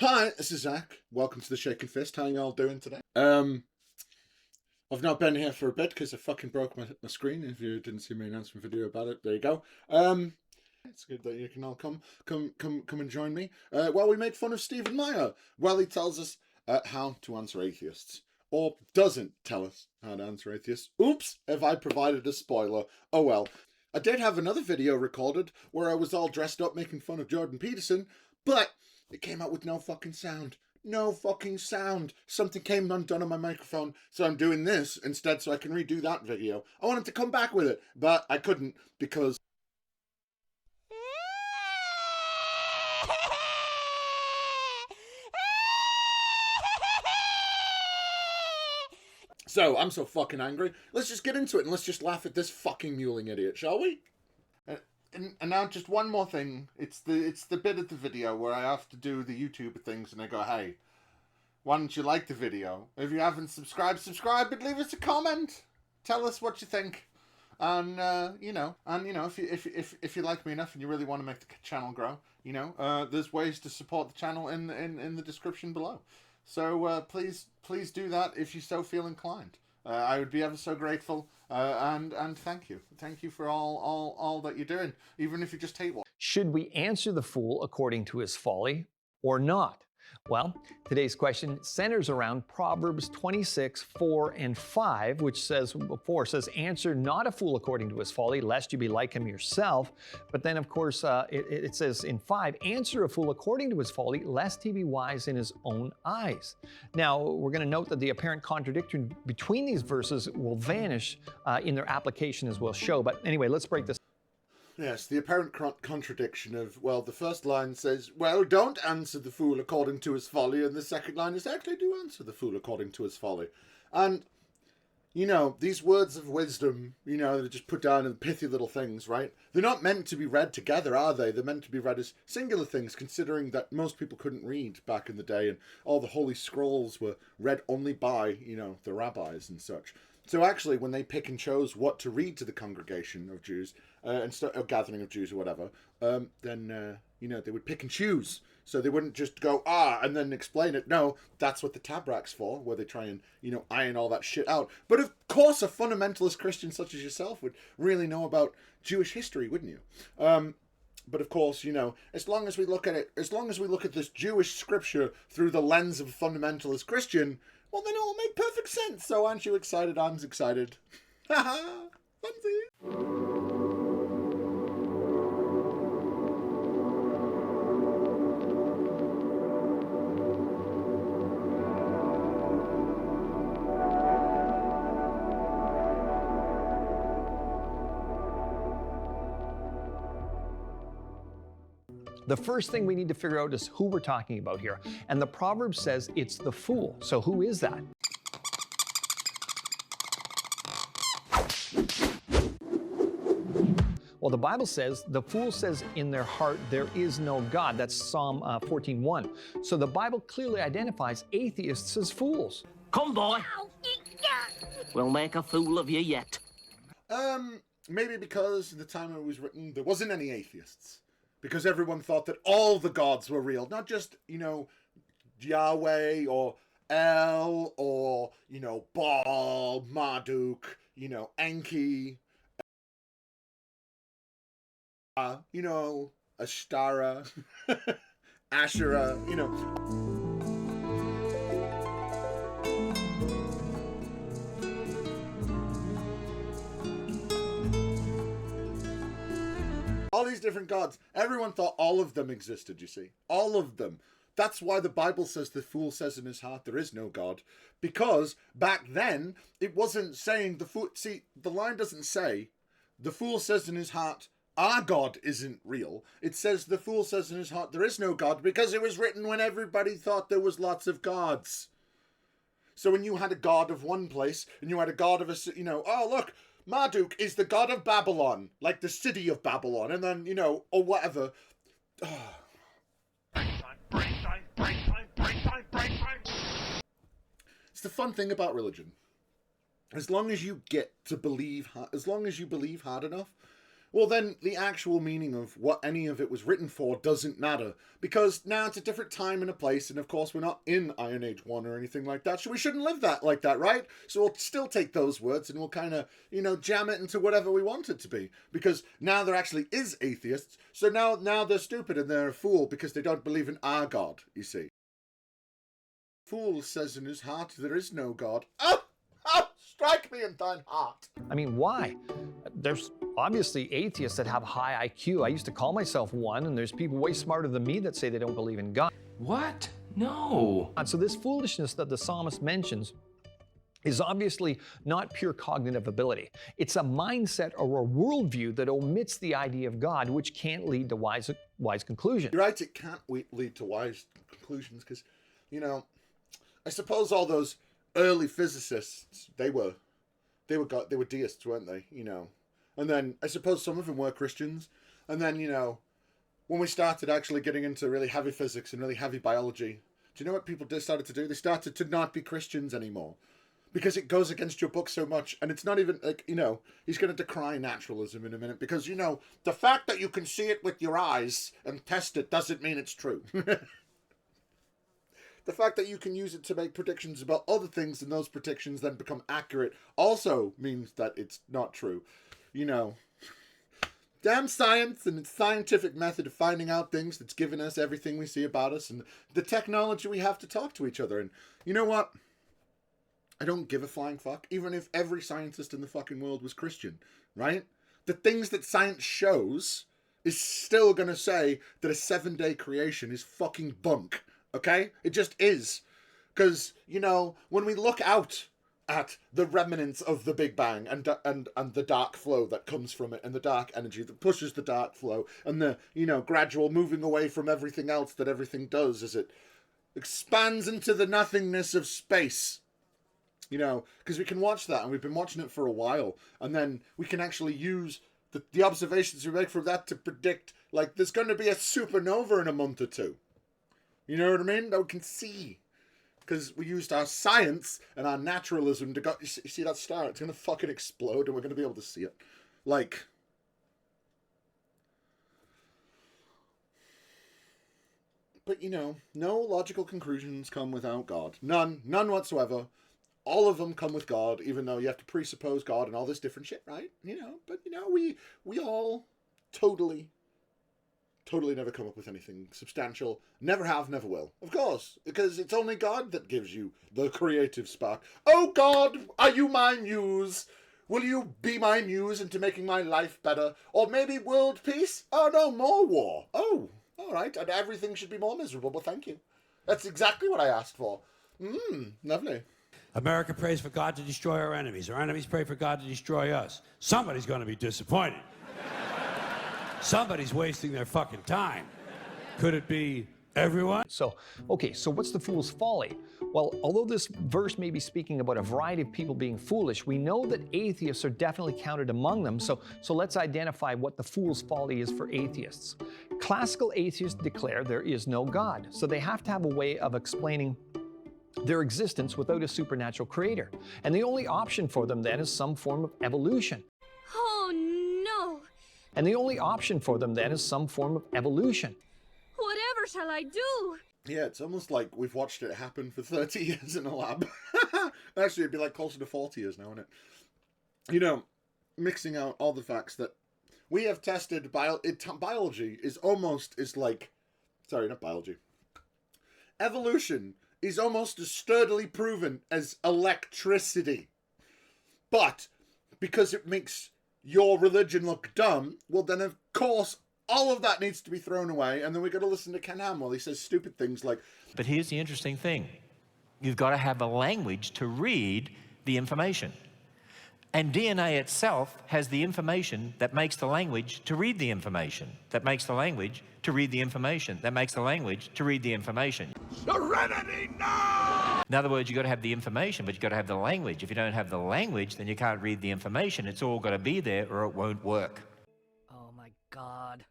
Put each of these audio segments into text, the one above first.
Hi, this is Zach. Welcome to the Shaking Fist. How y'all doing today? I've not been here for a bit because I fucking broke my screen. If you didn't see my announcement video about it, there you go. It's good that you can all come and join me. Well, we made fun of Stephen Meyer. Well, he tells us how to answer atheists. Or doesn't tell us how to answer atheists. Oops, have I provided a spoiler? Oh well. I did have another video recorded where I was all dressed up making fun of Jordan Peterson, but it came out with no fucking sound. No fucking sound. Something came undone on my microphone, so I'm doing this instead so I can redo that video. I wanted to come back with it, but I couldn't because... So, I'm so fucking angry. Let's just get into it and let's just laugh at this fucking mewling idiot, shall we? And now just one more thing. It's the bit of the video where I have to do the YouTube things and I go, hey, why don't you like the video? If you haven't subscribed, subscribe and leave us a comment. Tell us what you think. And if you like me enough and you really want to make the channel grow, there's ways to support the channel in the description below. So please do that if you so feel inclined. I would be ever so grateful, and thank you. Thank you for all that you're doing, even if you just hate one. Should we answer the fool according to his folly or not? Well, today's question centers around Proverbs 26:4 and 5, which says, 4 says, answer not a fool according to his folly, lest you be like him yourself. But then, of course, it says in 5, answer a fool according to his folly, lest he be wise in his own eyes. Now, we're going to note that the apparent contradiction between these verses will vanish in their application, as we'll show. But anyway, let's break this. Yes, the apparent contradiction of, well, the first line says, well, don't answer the fool according to his folly, and the second line is actually do answer the fool according to his folly. And, these words of wisdom, they're just put down in pithy little things, right? They're not meant to be read together, are they? They're meant to be read as singular things, considering that most people couldn't read back in the day, and all the holy scrolls were read only by, the rabbis and such. So actually, when they pick and chose what to read to the congregation of Jews, or gathering of Jews or whatever, then, they would pick and choose. So they wouldn't just go, and then explain it. No, that's what the Tabrak's for, where they try and, iron all that shit out. But of course, a fundamentalist Christian such as yourself would really know about Jewish history, wouldn't you? But of course, as long as we look at this Jewish scripture through the lens of a fundamentalist Christian, well, then it will make perfect sense. So aren't you excited? I'm excited. Haha, funzy. The first thing we need to figure out is who we're talking about here. And the proverb says it's the fool. So who is that? Well, the Bible says, the fool says in their heart, there is no God. That's Psalm 14:1. So the Bible clearly identifies atheists as fools. Come, boy. We'll make a fool of you yet. Maybe because in the time it was written, there wasn't any atheists. Because everyone thought that all the gods were real, not just, Yahweh or El or, Baal, Marduk, Enki, Ashtara, Asherah, all these different gods. Everyone thought all of them existed, you see. All of them. That's why the Bible says the fool says in his heart there is no God. Because back then, it wasn't saying the fool... See, the line doesn't say the fool says in his heart our God isn't real. It says the fool says in his heart there is no God because it was written when everybody thought there was lots of gods. So when you had a god of one place and you had a god of a... oh, look... Marduk is the god of Babylon, like the city of Babylon, and then, or whatever. It's the fun thing about religion. As long as you get to believe, as long as you believe hard enough, well, then the actual meaning of what any of it was written for doesn't matter. Because now it's a different time and a place, and of course we're not in Iron Age 1 or anything like that, so we shouldn't live that like that, right? So we'll still take those words and we'll kind of, jam it into whatever we want it to be. Because now there actually is atheists, so now they're stupid and they're a fool because they don't believe in our God, you see. Fool says in his heart there is no God. Oh! Strike me in thine heart. I mean, why? There's obviously atheists that have high IQ. I used to call myself one, and there's people way smarter than me that say they don't believe in God. What? No. And so this foolishness that the psalmist mentions is obviously not pure cognitive ability. It's a mindset or a worldview that omits the idea of God, which can't lead to wise conclusions. You're right, it can't lead to wise conclusions because, I suppose all those early physicists, they were deists, weren't they? And then I suppose some of them were Christians. And then, when we started actually getting into really heavy physics and really heavy biology, do you know what people started to do? They started to not be Christians anymore. Because it goes against your book so much. And it's not even like, he's going to decry naturalism in a minute. Because, the fact that you can see it with your eyes and test it doesn't mean it's true. The fact that you can use it to make predictions about other things and those predictions then become accurate also means that it's not true. Damn science and its scientific method of finding out things that's given us everything we see about us and the technology we have to talk to each other. And you know what? I don't give a flying fuck, even if every scientist in the fucking world was Christian, right? The things that science shows is still going to say that a 7-day creation is fucking bunk. Okay? It just is. Because, when we look out at the remnants of the Big Bang and the dark flow that comes from it and the dark energy that pushes the dark flow and the, gradual moving away from everything else that everything does as it expands into the nothingness of space. Because we can watch that and we've been watching it for a while and then we can actually use the observations we make from that to predict, like, there's going to be a supernova in a month or two. You know what I mean? That we can see. Because we used our science and our naturalism to go... You see that star? It's going to fucking explode and we're going to be able to see it. Like... But, no logical conclusions come without God. None whatsoever. All of them come with God, even though you have to presuppose God and all this different shit, right? But, we all totally never come up with anything substantial. Never have, never will. Of course, because it's only God that gives you the creative spark. Oh God, are you my muse? Will you be my muse into making my life better? Or maybe world peace? Oh no, more war. Oh, all right, and everything should be more miserable, but thank you. That's exactly what I asked for. Lovely. America prays for God to destroy our enemies. Our enemies pray for God to destroy us. Somebody's going to be disappointed. Somebody's wasting their fucking time. Could it be everyone? So what's the fool's folly? Well, although this verse may be speaking about a variety of people being foolish, we know that atheists are definitely counted among them. So let's identify what the fool's folly is for atheists. Classical atheists declare there is no God. So they have to have a way of explaining their existence without a supernatural creator. And the only option for them then is some form of evolution. Oh no! And the only option for them then is some form of evolution. Whatever shall I do? Yeah, it's almost like we've watched it happen for 30 years in a lab. Actually, it'd be like closer to 40 years now, isn't it? Mixing out all the facts that we have tested biology sorry, not biology. Evolution is almost as sturdily proven as electricity. But because it makes your religion look dumb, well then of course all of that needs to be thrown away, and then we got to listen to Ken Ham while he says stupid things like... But here's the interesting thing. You've got to have a language to read the information. And DNA itself has the information that makes the language to read the information, that makes the language to read the information, that makes the language to read the information. Serenity now! In other words, you've got to have the information, but you've got to have the language. If you don't have the language, then you can't read the information. It's all got to be there or it won't work. Oh my God.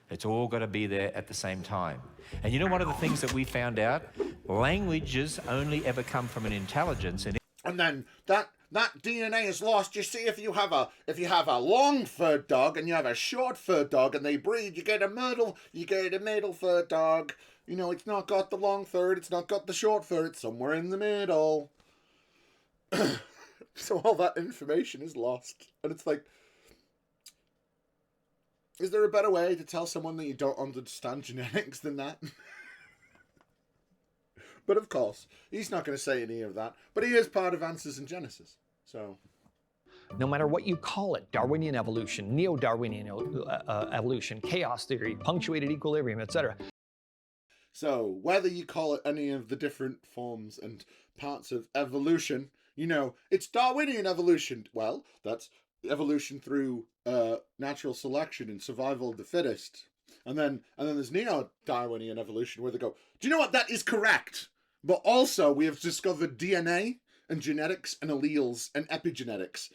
It's all got to be there at the same time. And you know one of the things that we found out? Languages only ever come from an intelligence. And then that that DNA is lost. You see, if you have a long-furred dog and you have a short-furred dog and they breed, you get a middle-furred dog. You know, it's not got the long fur, it's not got the short fur, it's somewhere in the middle. So all that information is lost. And it's like, is there a better way to tell someone that you don't understand genetics than that? But of course, he's not going to say any of that. But he is part of Answers in Genesis. So, no matter what you call it, Darwinian evolution, neo-Darwinian evolution, chaos theory, punctuated equilibrium, etc. So, whether you call it any of the different forms and parts of evolution, you know, it's Darwinian evolution. Well, that's evolution through natural selection and survival of the fittest. And then there's neo-Darwinian evolution where they go, do you know what? That is correct. But also we have discovered DNA and genetics and alleles and epigenetics.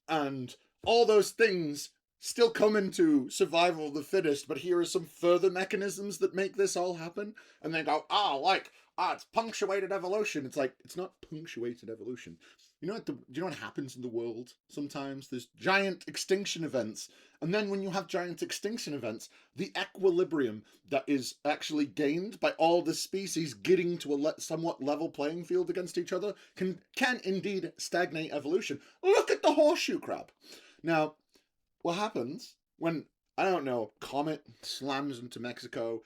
And all those things still come into survival of the fittest, but here are some further mechanisms that make this all happen. And they go, it's punctuated evolution. It's like, it's not punctuated evolution. You know do you know what happens in the world sometimes? There's giant extinction events. And then when you have giant extinction events, the equilibrium that is actually gained by all the species getting to a somewhat level playing field against each other can indeed stagnate evolution. Look at the horseshoe crab. Now, what happens when, I don't know, comet slams into Mexico,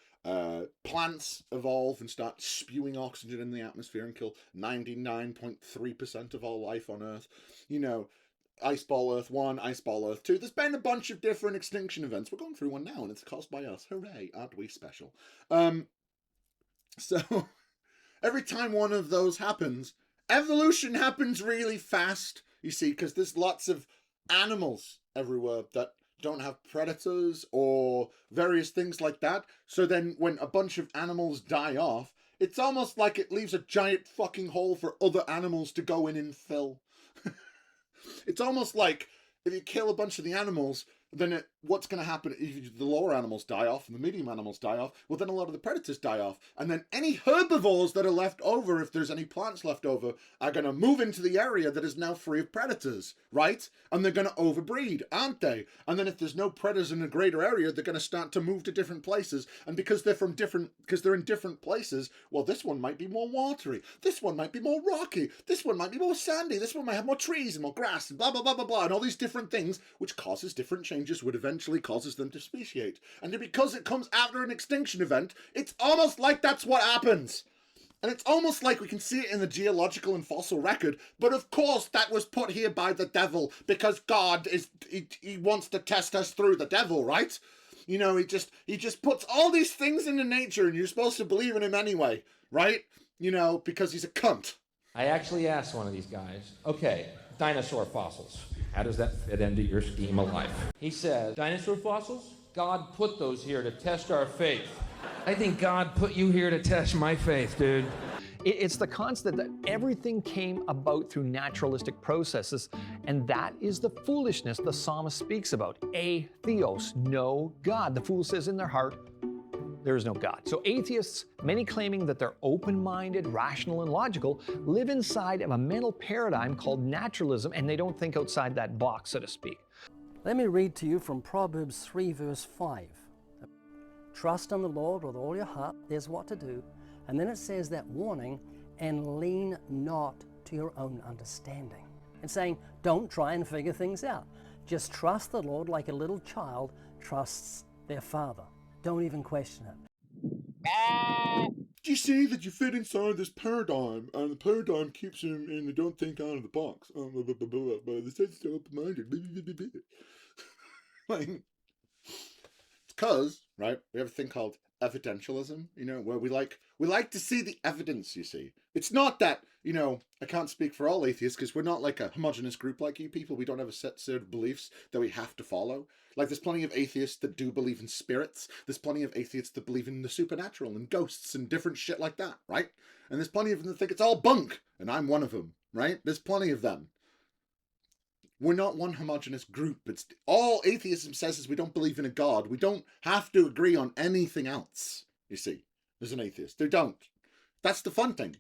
plants evolve and start spewing oxygen in the atmosphere and kill 99.3% of all life on Earth? You know, Iceball Earth 1, Iceball Earth 2. There's been a bunch of different extinction events. We're going through one now, and it's caused by us. Hooray, aren't we special? So, every time one of those happens, evolution happens really fast, you see, because there's lots of animals everywhere that don't have predators or various things like that. So then when a bunch of animals die off, it's almost like it leaves a giant fucking hole for other animals to go in and fill. It's almost like if you kill a bunch of the animals, then what's going to happen if the lower animals die off and the medium animals die off? Well, then a lot of the predators die off. And then any herbivores that are left over, if there's any plants left over, are going to move into the area that is now free of predators, right? And they're going to overbreed, aren't they? And then if there's no predators in a greater area, they're going to start to move to different places. And because they're in different places, well, this one might be more watery. This one might be more rocky. This one might be more sandy. This one might have more trees and more grass and blah, blah, blah, blah, blah. And all these different things, which causes different changes, would eventually causes them to speciate. And because it comes after an extinction event, it's almost like that's what happens. And it's almost like we can see it in the geological and fossil record, but of course that was put here by the devil, because God he wants to test us through the devil, right? You know, he just puts all these things into nature and you're supposed to believe in him anyway, right? You know, because he's a cunt. I actually asked one of these guys, okay, dinosaur fossils, how does that fit into your scheme of life? He said, dinosaur fossils? God put those here to test our faith. I think God put you here to test my faith, dude. It's the concept that everything came about through naturalistic processes, and that is the foolishness the psalmist speaks about. Atheos, no God. The fool says in their heart, there is no God. So atheists, many claiming that they're open-minded, rational, and logical, live inside of a mental paradigm called naturalism, and they don't think outside that box, so to speak. Let me read to you from Proverbs 3, verse 5. Trust in the Lord with all your heart, there's what to do. And then it says that warning, and lean not to your own understanding. It's saying, don't try and figure things out. Just trust the Lord like a little child trusts their father. Don't even question it. You see that you fit inside this paradigm, and the paradigm keeps him in the don't think out of the box. But the sense so open-minded. Like, it's because, right, we have a thing called evidentialism, you know, where we like to see the evidence, you see. It's not that, you know, I can't speak for all atheists because we're not like a homogenous group like you people. We don't have a set of beliefs that we have to follow. Like, there's plenty of atheists that do believe in spirits. There's plenty of atheists that believe in the supernatural and ghosts and different shit like that, right? And there's plenty of them that think it's all bunk, and I'm one of them, right? There's plenty of them. We're not one homogenous group. It's all atheism says is we don't believe in a God. We don't have to agree on anything else, you see, as an atheist. They don't. That's the fun thing.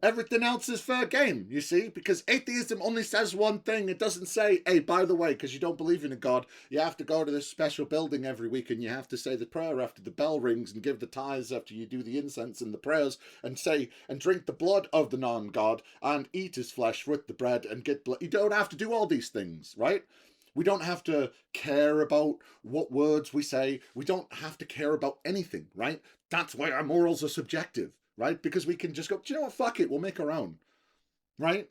Everything else is fair game, you see, because atheism only says one thing. It doesn't say, hey, by the way, because you don't believe in a God, you have to go to this special building every week and you have to say the prayer after the bell rings and give the tithes after you do the incense and the prayers and say and drink the blood of the non-God and eat his flesh with the bread and get blood. You don't have to do all these things, right? We don't have to care about what words we say. We don't have to care about anything, right? That's why our morals are subjective, right? Because we can just go, do you know what, fuck it, we'll make our own, right?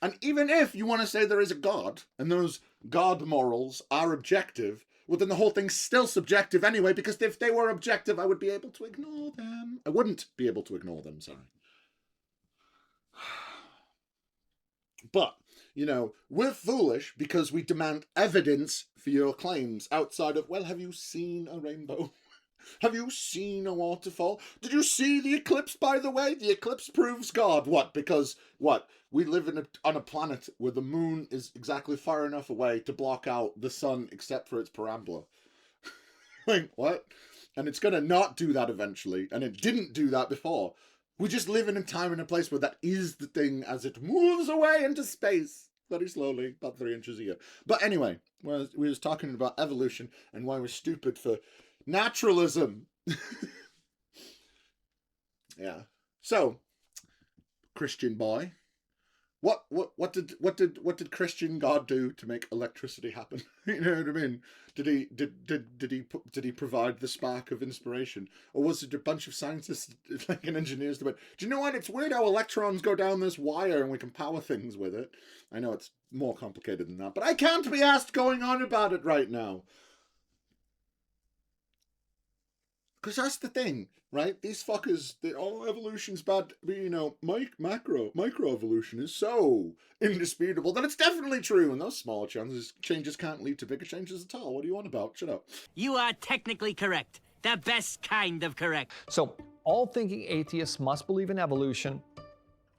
And even if you want to say there is a God, and those God morals are objective, well, then the whole thing's still subjective anyway, because if they were objective, I would be able to ignore them. I wouldn't be able to ignore them, sorry. But, you know, we're foolish because we demand evidence for your claims outside of, well, have you seen a rainbow? Have you seen a waterfall? Did you see the eclipse, by the way? The eclipse proves God. What? Because, what? We live on a planet where the moon is exactly far enough away to block out the sun except for its parabola. Like, what? And it's going to not do that eventually, and it didn't do that before. We just live in a time and a place where that is the thing as it moves away into space. Very slowly, about 3 inches a year. But anyway, we was talking about evolution and why we're stupid for naturalism. Yeah. So, Christian boy, what did Christian God do to make electricity happen? You know what I mean? Did he provide the spark of inspiration, or was it a bunch of scientists like and engineers that went, do you know what? It's weird how electrons go down this wire and we can power things with it. I know it's more complicated than that, but I can't be asked going on about it right now. Because that's the thing, right? These fuckers, evolution's bad. But, you know, macro evolution is so indisputable that it's definitely true. And those smaller changes can't lead to bigger changes at all. What do you want about? Shut up. You are technically correct. The best kind of correct. So all thinking atheists must believe in evolution.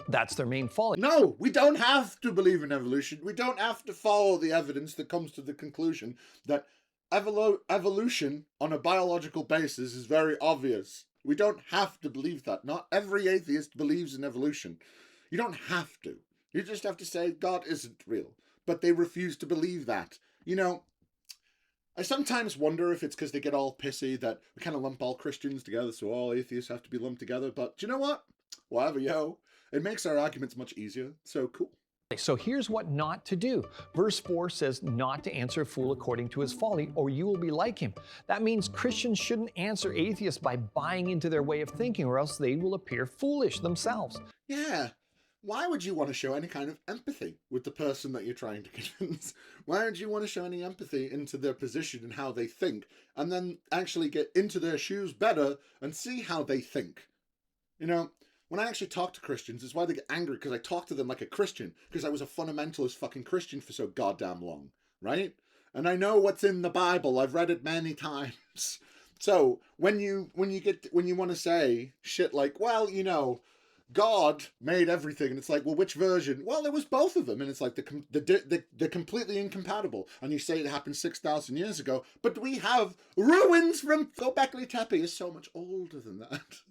That's their main folly. No, we don't have to believe in evolution. We don't have to follow the evidence that comes to the conclusion that evolution on a biological basis is very obvious. We don't have to believe that. Not every atheist believes in evolution. You don't have to. You just have to say God isn't real. But they refuse to believe that. You know, I sometimes wonder if it's because they get all pissy that we kind of lump all Christians together, so all atheists have to be lumped together. But do you know what? Whatever, yo. It makes our arguments much easier. So cool. So here's what not to do. Verse 4 says not to answer a fool according to his folly, or you will be like him. That means Christians shouldn't answer atheists by buying into their way of thinking, or else they will appear foolish themselves. Yeah. Why would you want to show any kind of empathy with the person that you're trying to convince? Why would you want to show any empathy into their position and how they think, and then actually get into their shoes better and see how they think? You know, when I actually talk to Christians, it's why they get angry, because I talk to them like a Christian, because I was a fundamentalist fucking Christian for so goddamn long, right? And I know what's in the Bible. I've read it many times. So when you want to say shit like, well, you know, God made everything, and it's like, well, which version? Well, it was both of them, and it's like they're completely incompatible. And you say it happened 6,000 years ago, but we have ruins from Göbekli Tepe is so much older than that.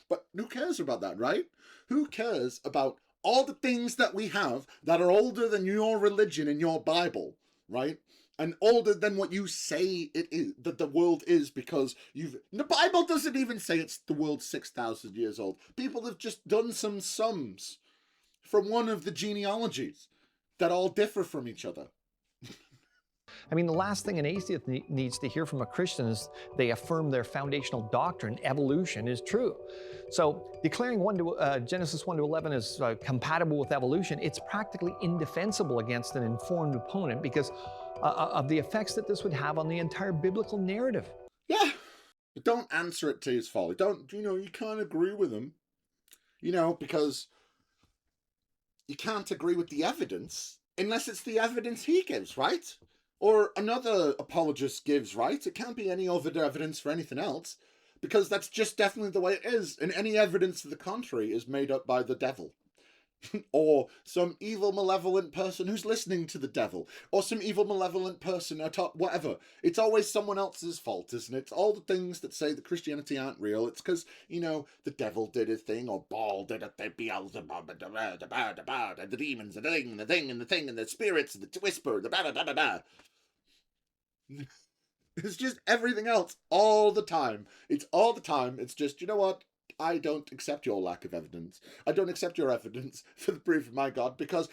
But who cares about that, right? Who cares about all the things that we have that are older than your religion and your Bible, right? And older than what you say it is, that the world is, because the Bible doesn't even say it's the world's 6,000 years old. People have just done some sums from one of the genealogies that all differ from each other. I mean, the last thing an atheist needs to hear from a Christian is they affirm their foundational doctrine, evolution, is true. So declaring Genesis 1 to 11 is compatible with evolution, it's practically indefensible against an informed opponent because of the effects that this would have on the entire biblical narrative. Yeah, but don't answer it to his folly. Don't, you know, you can't agree with him, you know, because you can't agree with the evidence unless it's the evidence he gives, right? Or another apologist gives, right? It can't be any other evidence for anything else, because that's just definitely the way it is. And any evidence to the contrary is made up by the devil. or some evil, malevolent person who's listening to the devil, or some evil, malevolent person at top, whatever. It's always someone else's fault, isn't it? It's all the things that say that Christianity aren't real. It's because, you know, the devil did a thing, or Baal did a thing, Beelzebub, and the demons, and the thing, and the thing, and the thing, and the spirits, and the whisper, the ba-da-da-da-da. It's just everything else all the time. It's all the time. It's just, you know what? I don't accept your lack of evidence. I don't accept your evidence for the proof of my God because...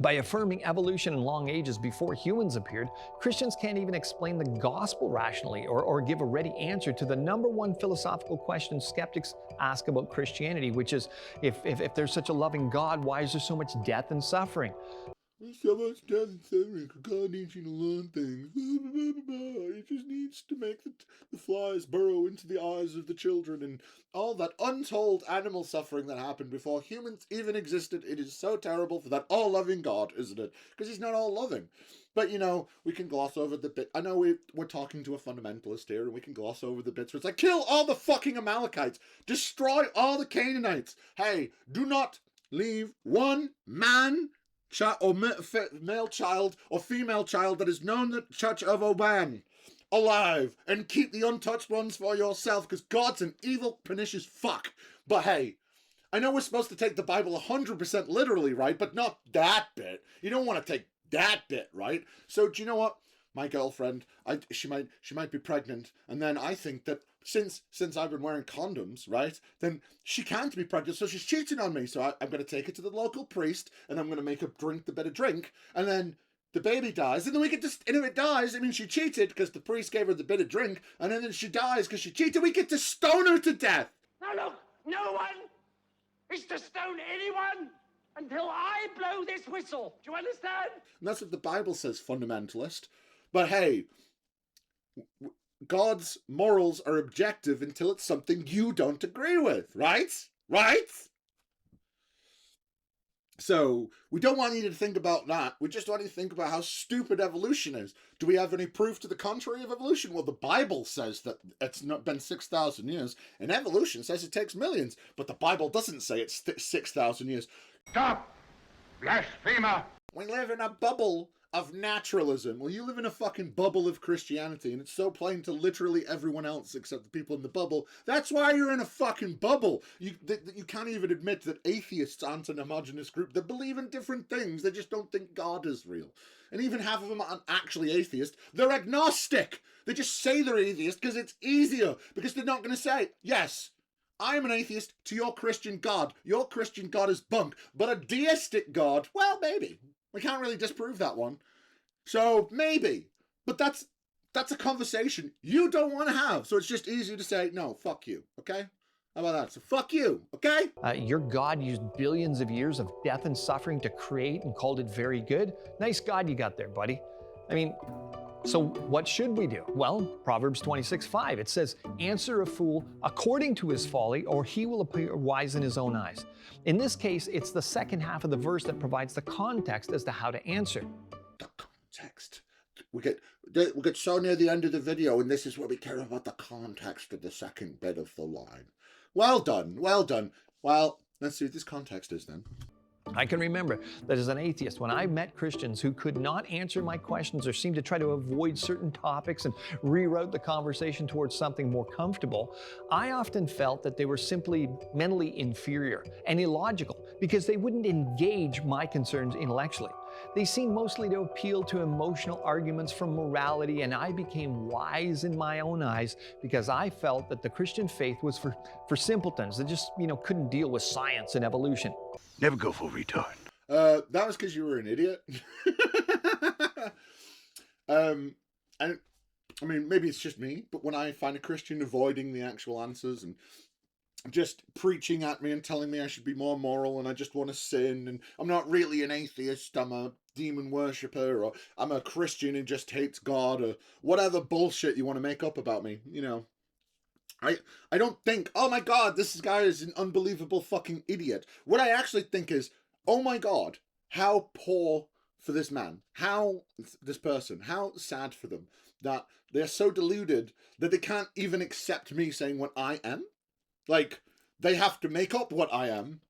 By affirming evolution in long ages before humans appeared, Christians can't even explain the gospel rationally or give a ready answer to the number one philosophical question skeptics ask about Christianity, which is, if there's such a loving God, why is there so much death and suffering? There's so much death and suffering because God needs you to learn things. He just needs to make the flies burrow into the eyes of the children and all that untold animal suffering that happened before humans even existed. It is so terrible for that all-loving God, isn't it? Because he's not all-loving. But, you know, we can gloss over the bit. I know we're talking to a fundamentalist here, and we can gloss over the bits where it's like, kill all the fucking Amalekites. Destroy all the Canaanites. Hey, do not leave one man... or male child or female child that is known the Church of Oban alive, and keep the untouched ones for yourself, because God's an evil, pernicious fuck. But hey, I know we're supposed to take the Bible 100% literally, right? But not that bit. You don't want to take that bit, right? So do you know what? My girlfriend, she might be pregnant, and then I think that since I've been wearing condoms, right, then she can't be pregnant, so she's cheating on me. So I'm going to take her to the local priest, and I'm going to make her drink the bit of drink, and then the baby dies, and then we get to, and if it dies, I mean, she cheated because the priest gave her the bit of drink, and then she dies because she cheated, we get to stone her to death. Now look, no one is to stone anyone until I blow this whistle. Do you understand? And that's what the Bible says, fundamentalist. But hey, God's morals are objective until it's something you don't agree with, right? Right? So, we don't want you to think about that. We just want you to think about how stupid evolution is. Do we have any proof to the contrary of evolution? Well, the Bible says that it's not been 6,000 years, and evolution says it takes millions, but the Bible doesn't say it's 6,000 years. Stop! Blasphemer! We live in a bubble of naturalism. Well, you live in a fucking bubble of Christianity, and it's so plain to literally everyone else except the people in the bubble. That's why you're in a fucking bubble. You can't even admit that atheists aren't an homogenous group. They believe in different things. They just don't think God is real. And even half of them aren't actually atheist. They're agnostic. They just say they're atheist because it's easier. Because they're not going to say, yes, I'm an atheist to your Christian God. Your Christian God is bunk. But a deistic God, well, maybe. We can't really disprove that one. So, maybe. But that's a conversation you don't want to have. So it's just easier to say, no, fuck you, okay? How about that? So fuck you, okay? Your God used billions of years of death and suffering to create and called it very good. Nice God you got there, buddy. I mean, so what should we do? Well, Proverbs 26:5, it says, answer a fool according to his folly, or he will appear wise in his own eyes. In this case, it's the second half of the verse that provides the context as to how to answer. The context. We get so near the end of the video, and this is where we care about the context of the second bit of the line. Well done, well done. Well, let's see what this context is then. I can remember that as an atheist, when I met Christians who could not answer my questions or seemed to try to avoid certain topics and reroute the conversation towards something more comfortable, I often felt that they were simply mentally inferior and illogical because they wouldn't engage my concerns intellectually. They seemed mostly to appeal to emotional arguments from morality, and I became wise in my own eyes because I felt that the Christian faith was for simpletons that just, couldn't deal with science and evolution. Never go full retard. That was because you were an idiot. And I mean, maybe it's just me, but when I find a Christian avoiding the actual answers and just preaching at me and telling me I should be more moral and I just want to sin and I'm not really an atheist, I'm a demon worshipper, or I'm a Christian who just hates God, or whatever bullshit you want to make up about me, I don't think, oh my God, this guy is an unbelievable fucking idiot. What I actually think is, oh my God, how poor for this man, this person, how sad for them that they're so deluded that they can't even accept me saying what I am. Like, they have to make up what I am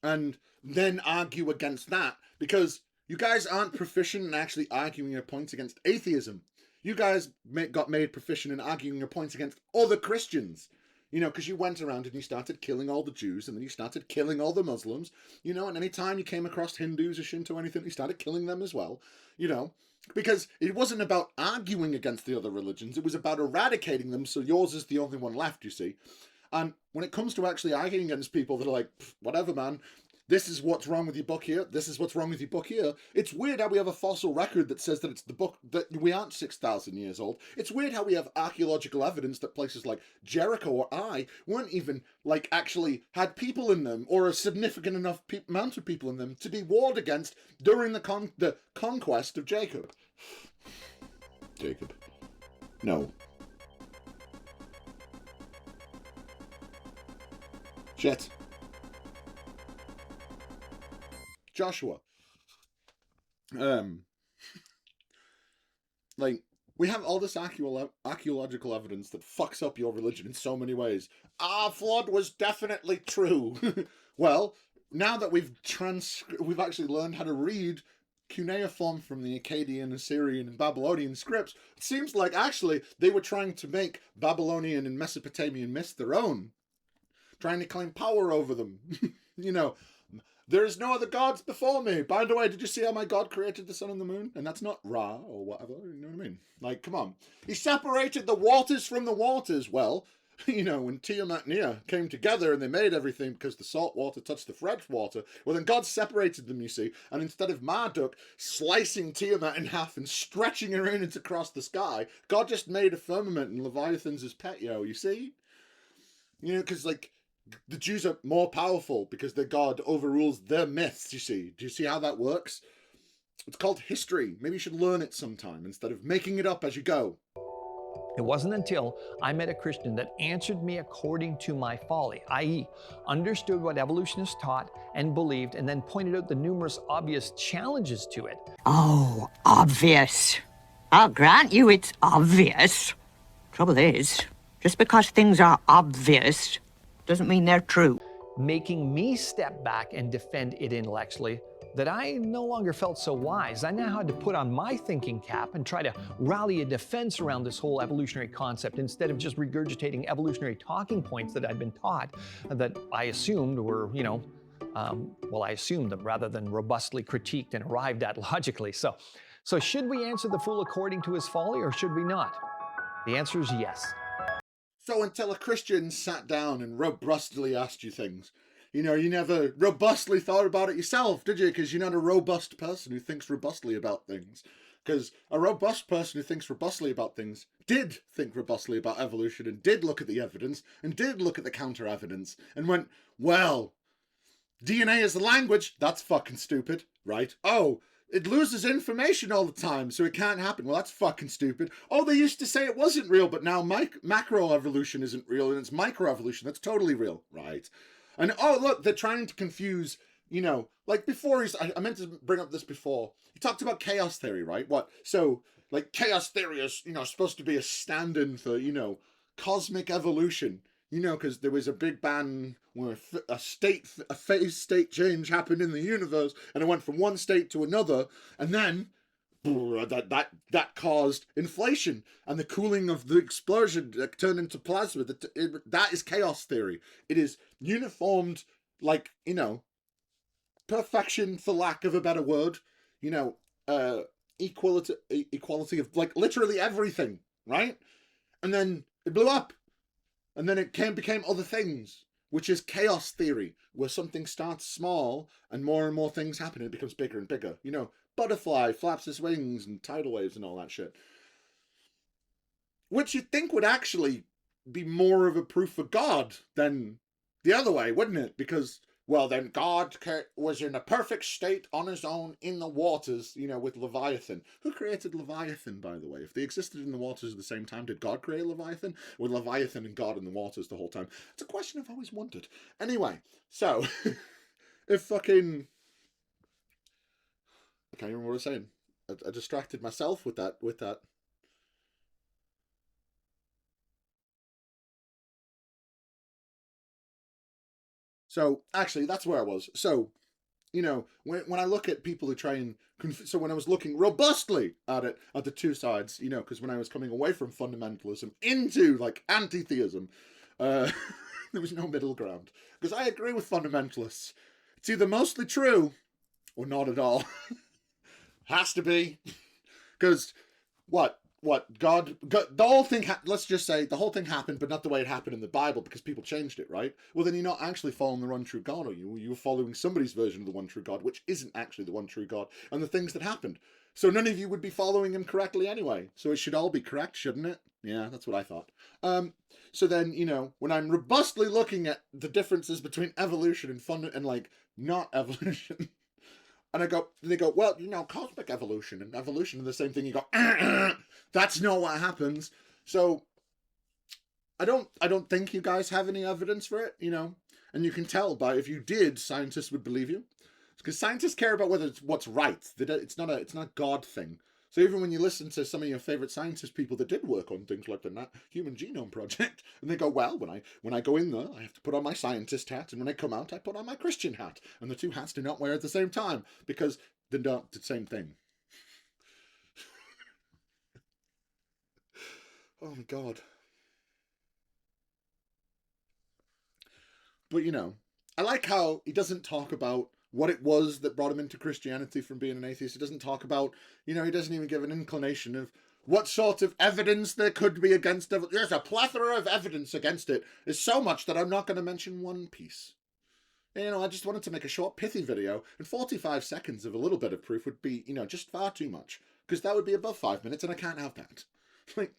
and then argue against that, because you guys aren't proficient in actually arguing your points against atheism. You guys got made proficient in arguing your points against other Christians. You know, because you went around and you started killing all the Jews, and then you started killing all the Muslims, you know, and any time you came across Hindus or Shinto or anything, you started killing them as well, you know, because it wasn't about arguing against the other religions, it was about eradicating them, so yours is the only one left, you see. And when it comes to actually arguing against people that are like, whatever, man, this is what's wrong with your book here, this is what's wrong with your book here. It's weird how we have a fossil record that says that it's the book, that we aren't 6,000 years old. It's weird how we have archaeological evidence that places like Jericho or Ai weren't even, like, actually had people in them, or a significant enough amount of people in them to be warred against during the conquest of Jacob. Jacob. No. Shit. Joshua. Like, we have all this archaeological evidence that fucks up your religion in so many ways. Our flood was definitely true. Well, now that we've actually learned how to read cuneiform from the Akkadian, Assyrian, and Babylonian scripts, it seems like actually they were trying to make Babylonian and Mesopotamian myths their own. Trying to claim power over them. You know, there's no other gods before me. By the way, did you see how my God created the sun and the moon? And that's not Ra or whatever, you know what I mean? Like, come on. He separated the waters from the waters. Well, you know, when Tiamat and Ea came together and they made everything because the salt water touched the fresh water, well, then God separated them, you see, and instead of Marduk slicing Tiamat in half and stretching her in across the sky, God just made a firmament and Leviathan's his pet, you see? You know, because, like, the Jews are more powerful because their God overrules their myths, you see. Do you see how that works? It's called history. Maybe you should learn it sometime instead of making it up as you go. It wasn't until I met a Christian that answered me according to my folly, i.e., understood what evolutionists taught and believed, and then pointed out the numerous obvious challenges to it. Oh, obvious. I'll grant you it's obvious. Trouble is, just because things are obvious doesn't mean they're true. Making me step back and defend it intellectually, that I no longer felt so wise. I now had to put on my thinking cap and try to rally a defense around this whole evolutionary concept instead of just regurgitating evolutionary talking points that I'd been taught that I assumed were, you know, I assumed them rather than robustly critiqued and arrived at logically. So should we answer the fool according to his folly, or should we not? The answer is yes. So until a Christian sat down and robustly asked you things, you know, you never robustly thought about it yourself, did you? Because you're not a robust person who thinks robustly about things. Because a robust person who thinks robustly about things did think robustly about evolution and did look at the evidence and did look at the counter-evidence and went, well, DNA is the language, that's fucking stupid, right? Oh, it loses information all the time, so it can't happen. Well, that's fucking stupid. Oh, they used to say it wasn't real, but now macroevolution isn't real, and it's microevolution. That's totally real, right? And, oh, look, they're trying to confuse, you know, like before, I meant to bring up this before. He talked about chaos theory, right? What? So, like, chaos theory is, you know, supposed to be a stand-in for, you know, cosmic evolution. You know, because there was a big bang where a phase state change happened in the universe, and it went from one state to another, and then that caused inflation, and the cooling of the explosion turned into plasma. That is chaos theory. It is uniformed, like, you know, perfection, for lack of a better word. You know, equality of, like, literally everything, right? And then it blew up. And then it became other things, which is chaos theory, where something starts small and more things happen and it becomes bigger and bigger. You know, butterfly flaps its wings and tidal waves and all that shit. Which you'd think would actually be more of a proof for God than the other way, wouldn't it? Because, well, then God was in a perfect state on his own in the waters, you know, with Leviathan. Who created Leviathan, by the way? If they existed in the waters at the same time, did God create Leviathan? Were Leviathan and God in the waters the whole time? It's a question I've always wondered. Anyway, so, if fucking... I can't remember what I was saying. I distracted myself with that. So, actually, that's where I was. So, you know, when I look at people who try and... So when I was looking robustly at it, at the two sides, you know, because when I was coming away from fundamentalism into, like, anti-theism, there was no middle ground. Because I agree with fundamentalists. It's either mostly true or not at all. Has to be. Because what God the whole thing, let's just say the whole thing happened, but not the way it happened in the Bible, because people changed it, right? Well, then you're not actually following the one true God, are you? You're following somebody's version of the one true God, which isn't actually the one true God, and the things that happened. So none of you would be following him correctly anyway. So it should all be correct, shouldn't it? Yeah, that's what I thought. So then, you know, when I'm robustly looking at the differences between evolution and like not evolution, and they go, well, you know, cosmic evolution and evolution are the same thing. You go, that's not what happens. So I don't think you guys have any evidence for it, you know, and you can tell by, if you did, scientists would believe you, because scientists care about whether it's what's right. It's not a God thing. So even when you listen to some of your favorite scientist people that did work on things like the Human Genome Project, and they go, well, when I go in there, I have to put on my scientist hat, and when I come out, I put on my Christian hat, and the two hats do not wear at the same time, because they're not the same thing. Oh my God. But, you know, I like how he doesn't talk about what it was that brought him into Christianity from being an atheist. He doesn't talk about, you know, he doesn't even give an inclination of what sort of evidence there could be against it. There's a plethora of evidence against it. There's so much that I'm not going to mention one piece. You know, I just wanted to make a short, pithy video, and 45 seconds of a little bit of proof would be, you know, just far too much. Because that would be above 5 minutes, and I can't have that. Like...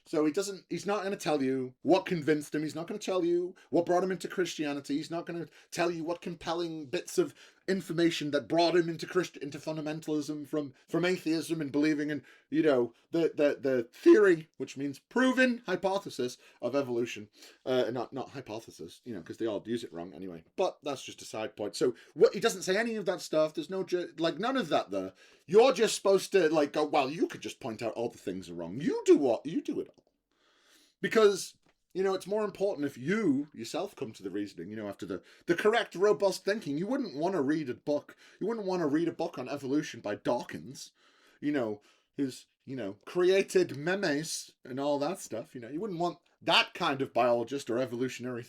So he's not going to tell you what convinced him. He's not going to tell you what brought him into Christianity. He's not going to tell you what compelling bits of information that brought him into fundamentalism from atheism and believing in, you know, the theory, which means proven hypothesis of evolution. Not hypothesis, you know, because they all use it wrong anyway. But that's just a side point. So he doesn't say any of that stuff. There's no, like, none of that there. You're just supposed to, like, go, well, you could just point out all the things are wrong. You do it all. Because, you know, it's more important if you yourself come to the reasoning, you know, after the correct, robust thinking. You wouldn't want to read a book. You wouldn't want to read a book on evolution by Dawkins, you know, who's, you know, created memes and all that stuff. You know, you wouldn't want that kind of biologist or evolutionary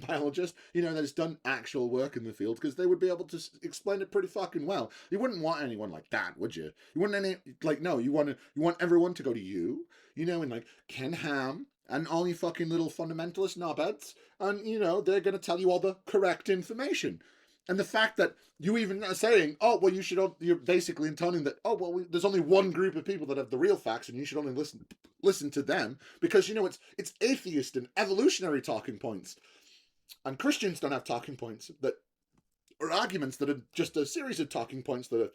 biologist, you know, that's done actual work in the field, because they would be able to explain it pretty fucking well. You wouldn't want anyone like that, would you? You wouldn't no, you want everyone to go to you know, and like Ken Ham, and all you fucking little fundamentalist knobheads, and, you know, they're going to tell you all the correct information. And the fact that you even are saying, oh, well, you're basically intoning that, oh, well, there's only one group of people that have the real facts, and you should only listen to them, because, you know, it's atheist and evolutionary talking points. And Christians don't have talking points that are arguments that are just a series of talking points that are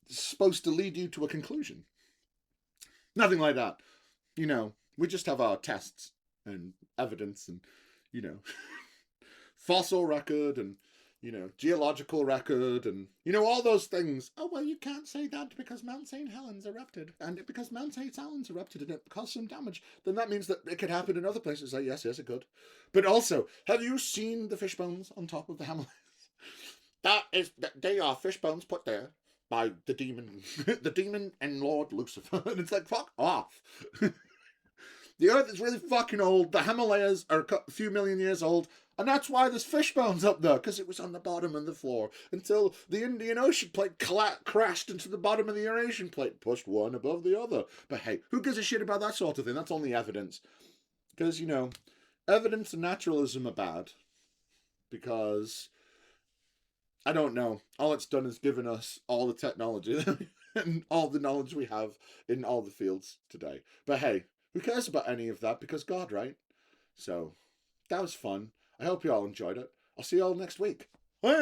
supposed to lead you to a conclusion. Nothing like that. You know, we just have our tests and evidence and, you know, fossil record and, you know, geological record and, you know, all those things. Oh, well, you can't say that because Mount St. Helens erupted. And because Mount St. Helens erupted and it caused some damage, then that means that it could happen in other places. Like, yes, it could. But also, have you seen the fish bones on top of the Himalayas? They are fish bones put there by the demon, the demon and Lord Lucifer. And it's like, fuck off. The Earth is really fucking old. The Himalayas are a few million years old. And that's why there's fish bones up there, because it was on the bottom of the floor until the Indian Ocean plate crashed into the bottom of the Eurasian plate, pushed one above the other. But hey, who gives a shit about that sort of thing? That's only evidence. Because, you know, evidence and naturalism are bad. Because, I don't know, all it's done is given us all the technology and all the knowledge we have in all the fields today. But hey, who cares about any of that? Because God, right? So, that was fun. I hope you all enjoyed it. I'll see you all next week. Bye.